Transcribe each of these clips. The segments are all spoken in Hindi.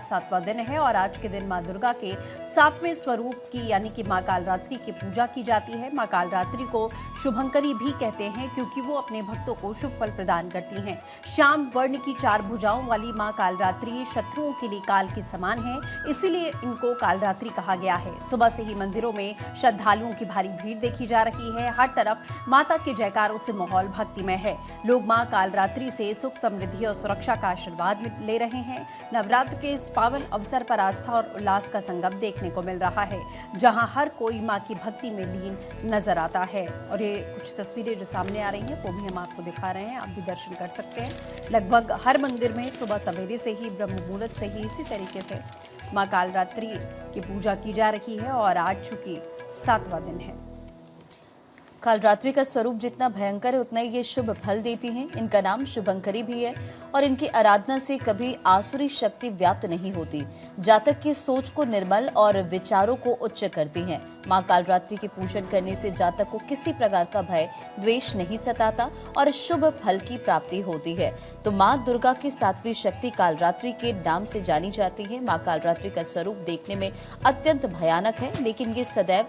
7वां दिन है और आज के दिन मां दुर्गा के 7वें स्वरूप की यानी कि मां कालरात्रि की पूजा की जाती है। मां कालरात्रि को शुभंकरी भी कहते हैं क्योंकि वो अपने भक्तों को शुभ फल प्रदान करती हैं। श्याम वर्ण की 4 भुजाओं वाली मां कालरात्रि शत्रुओं के लिए काल के समान है, इसीलिए इनको कालरात्रि कहा गया है। सुबह से ही मंदिरों में श्रद्धालुओं की भारी भीड़ देखी जा रही है। हर तरफ माता के जयकारों से माहौल भक्तिमय है। लोग मां कालरात्रि से सुख, समृद्धि और सुरक्षा का आशीर्वाद ले रहे हैं। नवरात्र के इस पावन अवसर पर आस्था और उल्लास का संगम देखने को मिल रहा है, जहां हर कोई मां की भक्ति में लीन नजर आता है। और ये कुछ तस्वीरें जो सामने आ रही हैं वो भी हम आपको दिखा रहे हैं, आप भी दर्शन कर सकते हैं। लगभग हर मंदिर में सुबह सवेरे से ही, ब्रह्म मुहूर्त से ही इसी तरीके से मां कालरात्रि की पूजा की जा रही है और आज चूंकि 7वां दिन है। कालरात्रि का स्वरूप जितना भयंकर है उतना ही ये शुभ फल देती हैं। इनका नाम शुभंकरी भी है और इनकी आराधना से कभी आसुरी शक्ति व्याप्त नहीं होती। जातक की सोच को निर्मल और विचारों को उच्च करती हैं। मां कालरात्रि के पूजन करने से जातक को किसी प्रकार का भय, द्वेष नहीं सताता और शुभ फल की प्राप्ति होती है। तो मां दुर्गा की 7वीं शक्ति कालरात्रि के नाम से जानी जाती है। मां कालरात्रि का स्वरूप देखने में अत्यंत भयानक है, लेकिन ये सदैव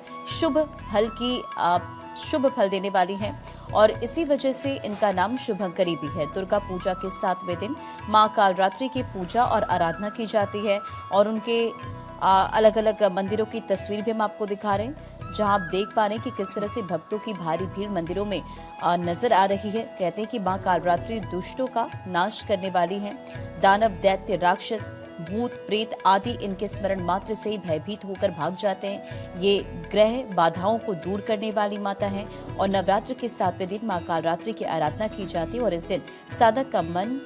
शुभ फल देने वाली हैं और इसी वजह से इनका नाम शुभंकरी भी है। दुर्गा पूजा के 7वें दिन मां कालरात्रि की पूजा और आराधना की जाती है और उनके अलग अलग मंदिरों की तस्वीर भी हम आपको दिखा रहे हैं, जहां आप देख पा रहे हैं कि किस तरह से भक्तों की भारी भीड़ मंदिरों में नजर आ रही है। कहते हैं कि मां कालरात्रि दुष्टों का नाश करने वाली हैं। दानव, दैत्य, राक्षस, भूत, प्रेत आदि इनके स्मरण मात्र से ही भयभीत होकर भाग जाते हैं। ये ग्रह बाधाओं को दूर करने वाली माता है और नवरात्र के 7वें दिन मां कालरात्रि की आराधना की जाती है और इस दिन साधक का मन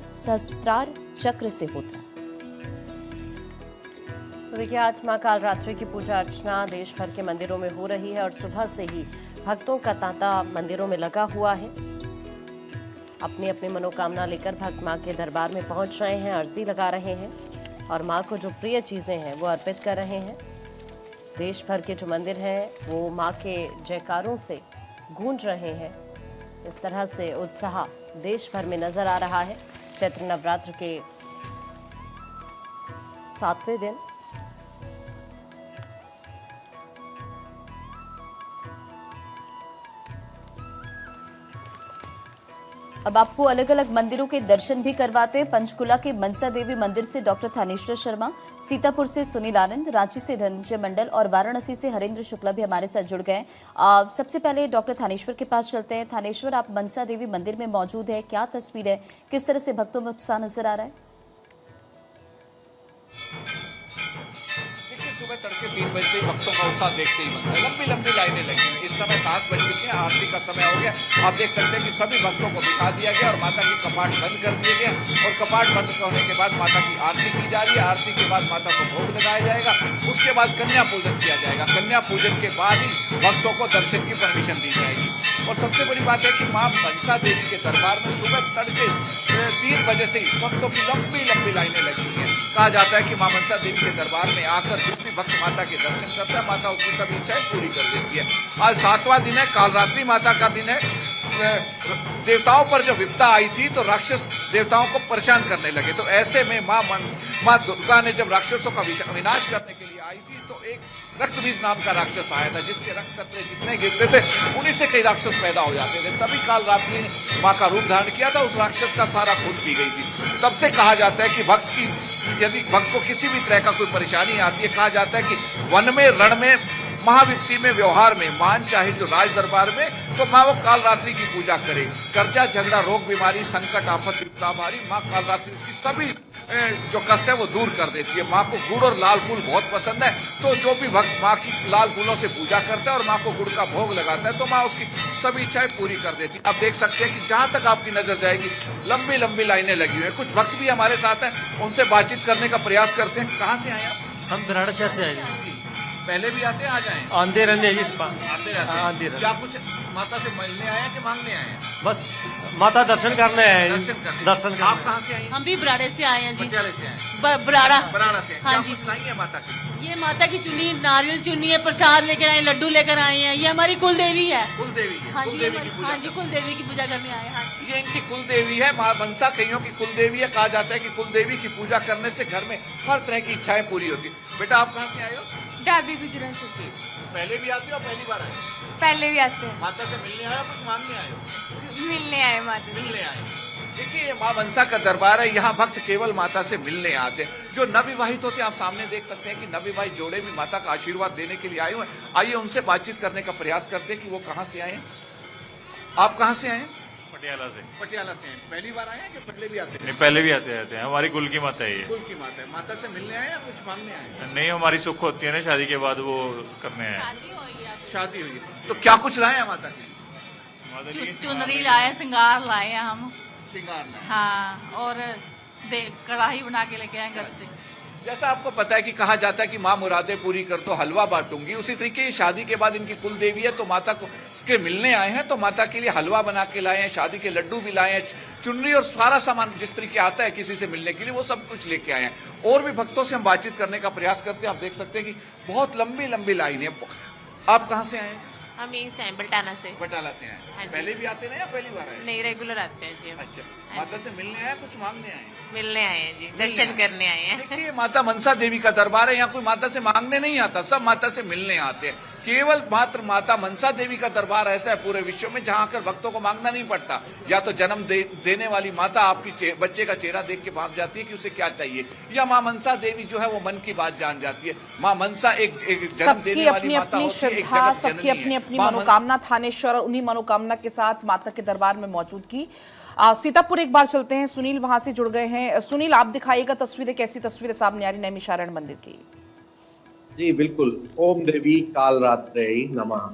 सहस्त्रार चक्र से होता है। तो देखिए, आज मां कालरात्रि की पूजा अर्चना देश भर के मंदिरों में हो रही है और सुबह से ही भक्तों का तांता मंदिरों में लगा हुआ है। अपनी अपनी मनोकामना लेकर भक्त मां के दरबार में पहुंच रहे हैं, अर्जी लगा रहे हैं और मां को जो प्रिय चीजें हैं वो अर्पित कर रहे हैं। देश भर के जो मंदिर हैं वो मां के जयकारों से गूंज रहे हैं। इस तरह से उत्साह देश भर में नजर आ रहा है। चैत्र नवरात्र के 7वें दिन अब आपको अलग अलग मंदिरों के दर्शन भी करवाते हैं। पंचकुला के मनसा देवी मंदिर से डॉक्टर थानेश्वर शर्मा, सीतापुर से सुनील आनंद, रांची से धनंजय मंडल और वाराणसी से हरेंद्र शुक्ला भी हमारे साथ जुड़ गए। सबसे पहले डॉक्टर थानेश्वर के पास चलते हैं। थानेश्वर, आप मनसा देवी मंदिर में मौजूद है, क्या तस्वीर है, किस तरह से भक्तों में उत्साह नजर आ रहा है? सुबह तड़के 3 बजे से ही भक्तों का उत्साह देखते ही बनता है। लंबी लंबी लाइनें लगी हैं। इस समय 7 बज चुके हैं, आरती का समय हो गया। आप देख सकते हैं कि सभी भक्तों को बिठा दिया गया और माता के कपाट बंद कर दिए गए और कपाट बंद होने के बाद माता की आरती की जा रही है। आरती के बाद माता को भोग लगाया जाएगा। उसके बाद कन्या पूजन किया जाएगा। कन्या पूजन के बाद ही भक्तों को दर्शन की परमिशन दी जाएगी। और सबसे बड़ी बात है कि मां मनसा देवी के दरबार में सुबह तड़के 3 बजे से ही भक्तों की लंबी लंबी लाइनें लगी हुई हैं। कहा जाता है कि मां मनसा देवी के दरबार में आकर जो भी भक्त माता के दर्शन करता है, माता उसकी सभी इच्छाएं पूरी कर देती है। आज 7वां दिन है, कालरात्रि माता का दिन है। देवताओं पर जो विपदा आई थी तो राक्षस देवताओं को परेशान करने लगे। तो ऐसे में मां दुर्गा ने जब राक्षसों का विनाश करने के लिए आई थी तो एक रक्तबीज नाम का राक्षस आया था, जिसके रक्त कतरे जितने गिरते थे उन्हीं से कई राक्षस पैदा हो जाते थे। तभी कालरात्रि ने मां का रूप धारण किया था। उस राक्षस का सारा खून पी गई थी। तब से कहा जाता है कि यदि भक्त को किसी भी तरह का कोई परेशानी आती है, कहा जाता है कि वन में, रण में, महाविपत्ति में, व्यवहार में मान चाहे जो राज दरबार में, तो मां वो कालरात्रि की पूजा करे। कर्जा, झगड़ा, रोग, बीमारी, संकट, आफत, विपदा भारी, मां कालरात्रि उसकी सभी जो कष्ट है वो दूर कर देती है। मां को गुड़ और लाल फूल बहुत पसंद है, तो जो भी भक्त मां की लाल फूलों से पूजा करता है और मां को गुड़ का भोग लगाता है तो मां उसकी सभी इच्छाएं पूरी कर देती है। आप देख सकते हैं कि जहां तक आपकी नजर जाएगी लंबी लंबी लाइनें लगी हुई है। कुछ भक्त भी हमारे साथ हैं, उनसे बातचीत करने का प्रयास करते हैं। कहाँ से आए आप? हम धराड़ा शहर से आए। पहले भी आते हैं, आ जाए आते रहते हैं आते रहते हैं। क्या कुछ माता से मिलने आए कि मांगने आए? बस माता दर्शन करने आए। दर्शन करने। आप कहाँ से आए? हम भी बराड़े से आए हैं जी। पटियाले से आए? बराड़ा से। हाँ जी। कुछ लाई है माता की? ये माता की चुन्नी, नारियल चुन्नी है, प्रसाद लेकर आए, लड्डू लेकर आए हैं। ये हमारी कुल देवी है। कुल देवी है। हाँ कुल जी, देवी की पूजा। हाँ जी, कुल देवी की पूजा करने आए हैं। ये इनकी कुल देवी है। माँ मनसा कईयों की कुल देवी है। कहा जाता है कि कुल देवी की पूजा करने से घर में हर तरह की इच्छाएं पूरी होती। बेटा आप कहाँ से आए हो? डाबी गुजरा से पहले भी आते हो और पहली बार आए? पहले भी आते हैं, माता से मिलने आए हो, कुछ मांगने आए हो? मिलने आए माता से। मिलने आए। देखिए ये माँ मनसा का दरबार है। यहाँ भक्त केवल माता से मिलने आते हैं। जो नवविवाहित होते हैं, आप सामने देख सकते हैं कि नवविवाहित जोड़े भी माता का आशीर्वाद देने के लिए आए हुए हैं। आइए उनसे बातचीत करने का प्रयास करते हैं कि वो कहाँ से आए हैं। आप कहाँ से आए हैं? पटियाला से। पटियाला से हैं। पहली बार आए हैं कि पहले भी आते हैं? नहीं, पहले भी आते रहते हैं। हमारी कुल की माता है ये। कुल की माता है। माता से मिलने आए या कुछ मांगने आए हैं? नहीं, हमारी सुख होती है ना शादी के बाद, वो करने आए। शादी हुई है तो क्या कुछ लाए हैं माता के? माता जी चुनरी लाए, श्रृंगार लाए हैं हम। श्रृंगार लाए। हाँ, और कढ़ाई बना के लेके आए घर से। जैसा आपको पता है कि कहा जाता है कि माँ मुरादें पूरी कर तो हलवा बांटूंगी, उसी तरीके से शादी के बाद इनकी कुल देवी है तो माता को इसके मिलने आए हैं। तो माता के लिए हलवा बना के लाए हैं, शादी के लड्डू भी लाए हैं, चुनरी और सारा सामान जिस तरीके आता है किसी से मिलने के लिए वो सब कुछ लेके आए हैं। और भी भक्तों से हम बातचीत करने का प्रयास करते हैं। आप देख सकते हैं कि बहुत लंबी लंबी लाइन है। आप कहाँ से आए? हम यहीं से हैं, बल्टाना से। बटाला से आए। हाँ जी। पहले भी आते ना या पहली बार आए? नहीं, रेगुलर आते हैं जी हम। अच्छा, माता से मिलने आए, कुछ मांगने आए? मिलने आए हैं जी, दर्शन करने आए हैं। देखिए माता मनसा देवी का दरबार है। यहाँ कोई माता से मांगने नहीं आता, सब माता से मिलने आते हैं। केवल मात्र माता मनसा देवी का दरबार ऐसा है पूरे विश्व में जहाँ आकर भक्तों को मांगना नहीं पड़ता। या तो जन्म देने वाली माता आपकी बच्चे का चेहरा देख के भाग जाती है कि उसे क्या चाहिए, या माँ मनसा देवी जो है वो मन की बात जान जाती है। माँ मनसा एक जन्म सबकी देने वाली अपनी माता अपनी होती है, एक श्रद्धा, जगत सबकी जननी अपनी है। अपनी माँ मनोकामना थानेश्वर और उन्हीं मनोकामना के साथ माता के दरबार में मौजूद की। सीतापुर एक बार चलते हैं, सुनील वहां से जुड़ गए हैं। सुनील, आप दिखाइएगा तस्वीरें, कैसी तस्वीरें सामने आ रही नैमिषारण्य मंदिर की? जी बिल्कुल। ओम देवी कालरात्रे नमः।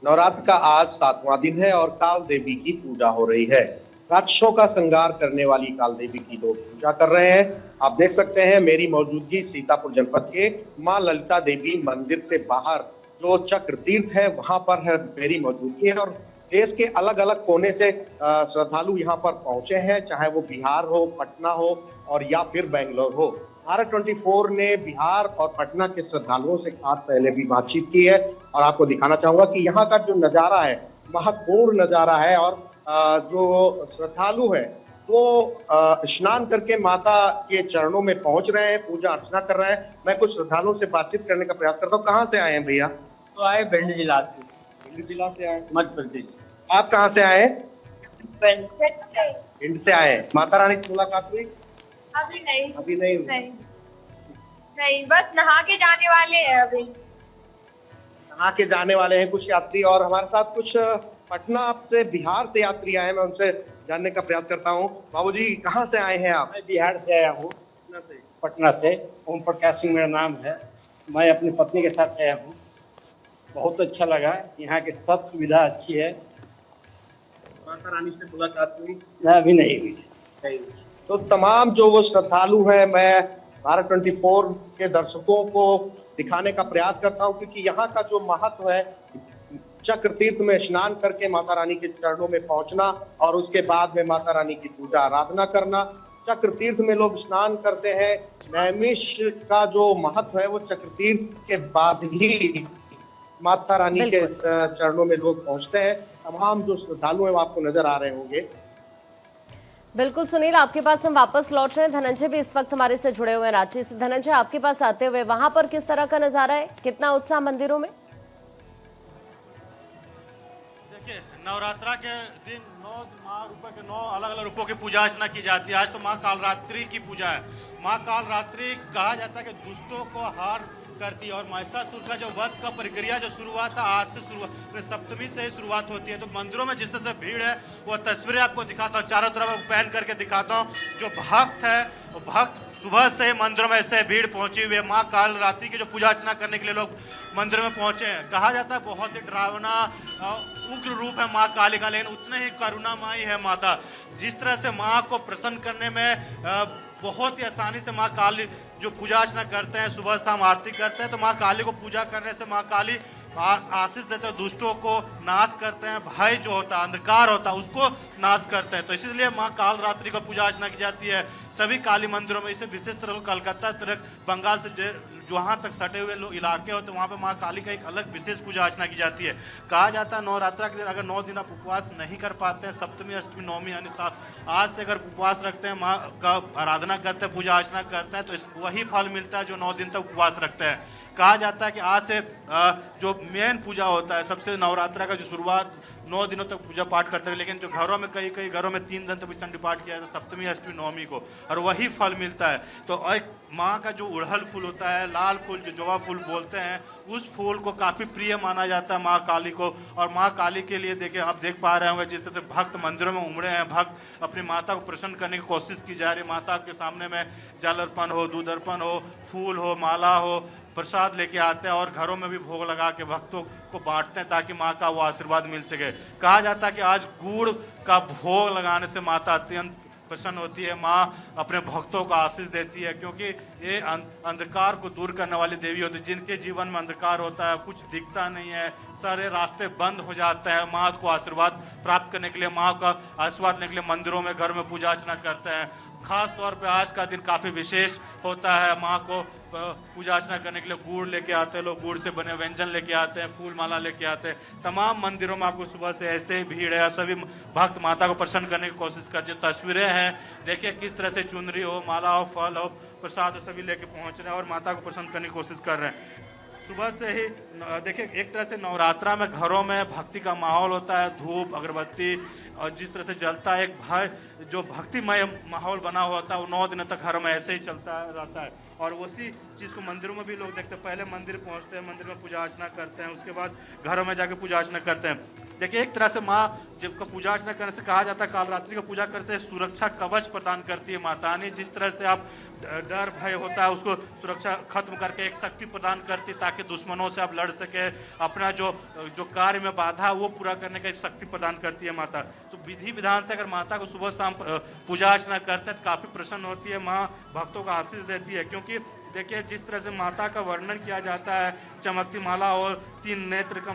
नवरात्र का आज 7वां दिन है और काल देवी की पूजा हो रही है। राक्षसों का श्रृंगार करने वाली काल देवी की लोग पूजा कर रहे हैं। आप देख सकते हैं मेरी मौजूदगी सीतापुर जनपद के माँ ललिता देवी मंदिर से बाहर जो चक्र तीर्थ है वहां पर है मेरी मौजूदगी है। और देश के अलग अलग कोने से श्रद्धालु यहाँ पर पहुंचे हैं, चाहे वो बिहार हो, पटना हो और या फिर बेंगलोर हो। भारत 24 ने बिहार और पटना के श्रद्धालुओं से आज पहले भी बातचीत की है और आपको दिखाना चाहूंगा कि यहाँ का जो नजारा है महत्वपूर्ण नजारा है। और जो श्रद्धालु है वो स्नान करके माता के चरणों में पहुंच रहे हैं, पूजा अर्चना कर रहे हैं। मैं कुछ श्रद्धालुओं से बातचीत करने का प्रयास करता हूँ। कहाँ से आए हैं भैया? तो आए भिंड जिला से। भिंड जिला से आए, मध्य प्रदेश। आप कहाँ से आए हैं? भिंड से आए हैं। माता रानी से मुलाकात हुई? अभी नहीं, अभी नहीं हुई। नहीं, बस नहा के जाने वाले हैं अभी। नहा के जाने वाले हैं कुछ यात्री। और हमारे साथ कुछ पटना से, बिहार से यात्री आए हैं, मैं उनसे जानने का प्रयास करता हूँ। बाबूजी कहाँ से आए हैं आप? मैं बिहार से आया हूँ, पटना से। ओम प्रकाश सिंह मेरा नाम है। मैं अपनी पत्नी के साथ आया हूँ। बहुत अच्छा लगा, यहाँ की सब सुविधा अच्छी है। माता रानी से मुलाकात हुई? अभी नहीं हुई। तो तमाम जो वो श्रद्धालु हैं, मैं भारत 24 के दर्शकों को दिखाने का प्रयास करता हूँ क्योंकि यहाँ का जो महत्व है, चक्र तीर्थ में स्नान करके माता रानी के चरणों में पहुंचना और उसके बाद में माता रानी की पूजा आराधना करना। चक्र तीर्थ में लोग स्नान करते हैं। नैमिष का जो महत्व है वो चक्र तीर्थ के बाद ही माता रानी के चरणों में लोग पहुंचते हैं। तमाम जो श्रद्धालु हैं वो आपको नजर आ रहे होंगे। बिल्कुल सुनील, आपके पास हम वापस लौट रहे हैं। धनंजय भी इस वक्त हमारे से जुड़े हुए हैं रांची से। धनंजय, आपके पास आते हुए वहां पर किस तरह का नजारा है, कितना उत्साह मंदिरों में? देखिए, नवरात्रा के दिन 9 अलग अलग रूपों की पूजा अर्चना की जाती है। आज तो माँ कालरात्रि की पूजा है। माँ कालरात्रि कहा जाता है कि दुष्टों को हार करती है और महिषासुर का जो वध का प्रक्रिया जो शुरू हुआ था आज से सप्तमी से ही शुरुआत होती है। तो मंदिरों में जिस तरह से भीड़ है वो तस्वीरें आपको दिखाता हूँ, चारों तरफ पहन करके दिखाता हूँ। जो भक्त है वो भक्त सुबह से मंदिरों में ऐसे भीड़ पहुंची हुई है। माँ कालरात्रि की जो पूजा अर्चना करने के लिए लोग मंदिर में पहुंचे हैं। कहा जाता है बहुत ही डरावना उग्र रूप है माँ काली का, लेकिन उतने ही करुणामयी है माता। जिस तरह से माँ को प्रसन्न करने में बहुत ही आसानी से माँ काली जो पूजा अर्चना करते हैं, सुबह शाम आरती करते हैं, तो माँ काली को पूजा करने से माँ काली आशीष देते हैं, दुष्टों को नाश करते हैं। भय जो होता है, अंधकार होता है, उसको नाश करते हैं। तो इसीलिए माँ कालरात्रि को पूजा अर्चना की जाती है सभी काली मंदिरों में। इसे विशेष तरह कलकत्ता तरह बंगाल से जहाँ तक सटे हुए लोग इलाके होते हैं वहाँ पे माँ काली का एक अलग विशेष पूजा अर्चना की जाती है। कहा जाता है नवरात्रा के दिन अगर 9 दिन आप उपवास नहीं कर पाते हैं, सप्तमी अष्टमी नवमी यानी आज से अगर उपवास रखते हैं, माँ का आराधना करते हैं, पूजा अर्चना करते हैं, तो वही फल मिलता है जो 9 दिन तक उपवास रखते हैं। कहा जाता है कि आज से जो मेन पूजा होता है, सबसे नवरात्रा का जो शुरुआत 9 दिनों तक पूजा पाठ करते हैं, लेकिन जो घरों में कई घरों में 3 दिन तक चंडी पाठ किया जाता है, सप्तमी अष्टमी नवमी को, और वही फल मिलता है। तो एक माँ का जो उड़हल फूल होता है, लाल फूल जो जवा फूल बोलते हैं, उस फूल को काफ़ी प्रिय माना जाता है माँ काली को। और माँ काली के लिए देखिए, आप देख पा रहे होंगे जिस तरह से भक्त मंदिरों में उमड़े हैं, भक्त अपनी माता को प्रसन्न करने की कोशिश की जा रही है। माता के सामने में जल अर्पण हो, दूध अर्पण हो, फूल हो, माला हो, प्रसाद लेके आते हैं और घरों में भी भोग लगा के भक्तों को बांटते हैं ताकि माँ का वो आशीर्वाद मिल सके। कहा जाता है कि आज गुड़ का भोग लगाने से माता अत्यंत प्रसन्न होती है, माँ अपने भक्तों को आशीष देती है, क्योंकि ये अंधकार को दूर करने वाली देवी होती है। जिनके जीवन में अंधकार होता है, कुछ दिखता नहीं है, सारे रास्ते बंद हो जाते हैं, माँ को आशीर्वाद प्राप्त करने के लिए, माँ का आशीर्वाद लेने के लिए मंदिरों में, घर में पूजा अर्चना करते हैं। खास तौर पे आज का दिन काफ़ी विशेष होता है। माँ को पूजा अर्चना करने के लिए गुड़ लेके आते हैं लोग, गुड़ से बने व्यंजन लेके आते हैं, फूल माला लेके आते हैं। तमाम मंदिरों में आपको सुबह से ऐसे ही भीड़ है, सभी भक्त माता को प्रसन्न करने की कोशिश करते हैं। तस्वीरें हैं, देखिए किस तरह से चुनरी हो, माला हो, फल हो, प्रसाद हो, सभी लेके पहुंच रहे हैं और माता को प्रसन्न करने की कोशिश कर रहे हैं। सुबह से ही देखिए, एक तरह से नवरात्रा में घरों में भक्ति का माहौल होता है, धूप अगरबत्ती और जिस तरह से जलता है, एक जो भक्तिमय माहौल बना हुआ होता है, वो 9 दिनों तक घर में ऐसे ही चलता रहता है। और उसी चीज़ को मंदिरों में भी लोग देखते हैं। पहले मंदिर पहुंचते हैं, मंदिर में पूजा अर्चना करते हैं, उसके बाद घरों में जाके पूजा अर्चना करते हैं। देखिए, एक तरह से माँ जब का पूजा अर्चना करने से कहा जाता है, कालरात्रि का पूजा करने से सुरक्षा कवच प्रदान करती है माता ने। जिस तरह से आप डर भय होता है उसको सुरक्षा खत्म करके एक शक्ति प्रदान करती है ताकि दुश्मनों से आप लड़ सके, अपना जो कार्य में बाधा है वो पूरा करने का एक शक्ति प्रदान करती है माता। तो विधि विधान से अगर माता को सुबह शाम पूजा अर्चना करते हैं तो काफ़ी प्रसन्न होती है माँ, भक्तों को आशीष देती है। क्योंकि देखिए, जिस तरह से माता का वर्णन किया जाता है, चमकती माला और 3 नेत्र का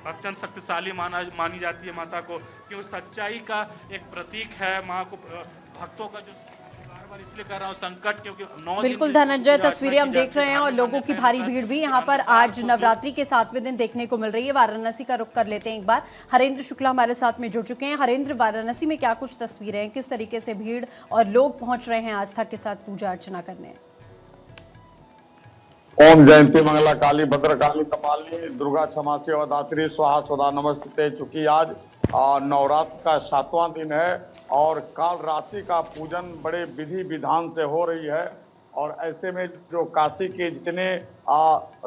अत्यंत शक्तिशाली मानी जाती है माता को, क्योंकि सच्चाई का एक प्रतीक है माँ को। भक्तों का जो इसलिए कर रहा हूँ संकट, क्योंकि 9 बिल्कुल धनंजय, तस्वीरें हम देख रहे हैं और लोगों की भारी भीड़ भी यहाँ पर आज नवरात्रि के 7वें दिन देखने को मिल रही है। वाराणसी का रुख कर लेते हैं एक बार। हरेंद्र शुक्ला हमारे साथ में जुड़ चुके हैं। हरेंद्र, वाराणसी में क्या कुछ तस्वीरें हैं, किस तरीके से भीड़ और लोग पहुंच रहे हैं आस्था के साथ पूजा अर्चना करने? ओम जयंती मंगला काली भद्रकाली कपालिनी दुर्गा क्षमा सेवा दात्री स्वाहा स्वदा नमस्ते। चूंकि आज नवरात्र का 7वां दिन है और काल रात्रि का पूजन बड़े विधि विधान से हो रही है, और ऐसे में जो काशी के जितने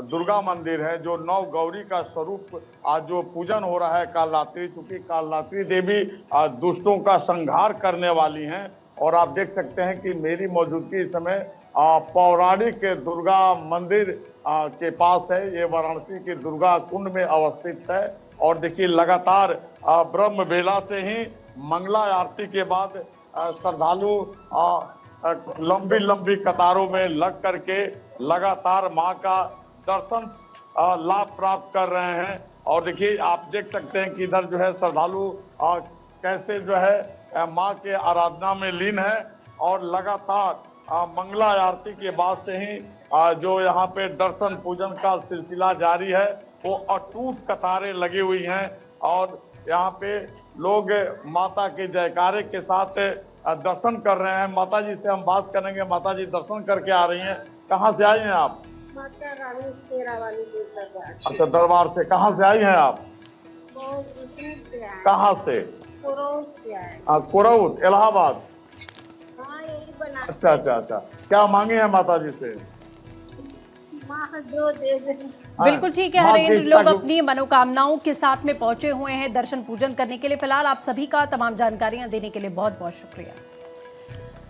दुर्गा मंदिर है, जो 9 गौरी का स्वरूप आज जो पूजन हो रहा है काल रात्रि, चूंकि काल रात्रि देवी दुष्टों का संहार करने वाली हैं। और आप देख सकते हैं कि मेरी मौजूदगी इस समय पौराणिक दुर्गा मंदिर के पास है। ये वाराणसी के दुर्गा कुंड में अवस्थित है। और देखिए, लगातार ब्रह्म बेला से ही मंगला आरती के बाद श्रद्धालु लंबी लंबी कतारों में लग करके लगातार माँ का दर्शन लाभ प्राप्त कर रहे हैं। और देखिए, आप देख सकते हैं कि इधर जो है श्रद्धालु कैसे जो है माँ के आराधना में लीन है। और लगातार मंगला आरती के बाद से ही जो यहाँ पे दर्शन पूजन का सिलसिला जारी है, वो अटूट कतारें लगी हुई हैं। और यहाँ पे लोग माता के जयकारे के साथ दर्शन कर रहे हैं। माता जी से हम बात करेंगे। माता जी दर्शन करके आ रही हैं। कहाँ से आई हैं आप? माता रानी शेरावाली के दरबार। अच्छा, दरबार से। कहाँ से आई हैं आप? कहाँ से? कुरौत, इलाहाबाद। हाँ, यही बना। अच्छा अच्छा अच्छा, क्या मांगे हैं माता जी से? बिल्कुल ठीक है हरेंद्र, लोग अपनी मनोकामनाओं के साथ में पहुंचे हुए हैं दर्शन पूजन करने के लिए। फिलहाल आप सभी का तमाम जानकारियां देने के लिए बहुत बहुत शुक्रिया।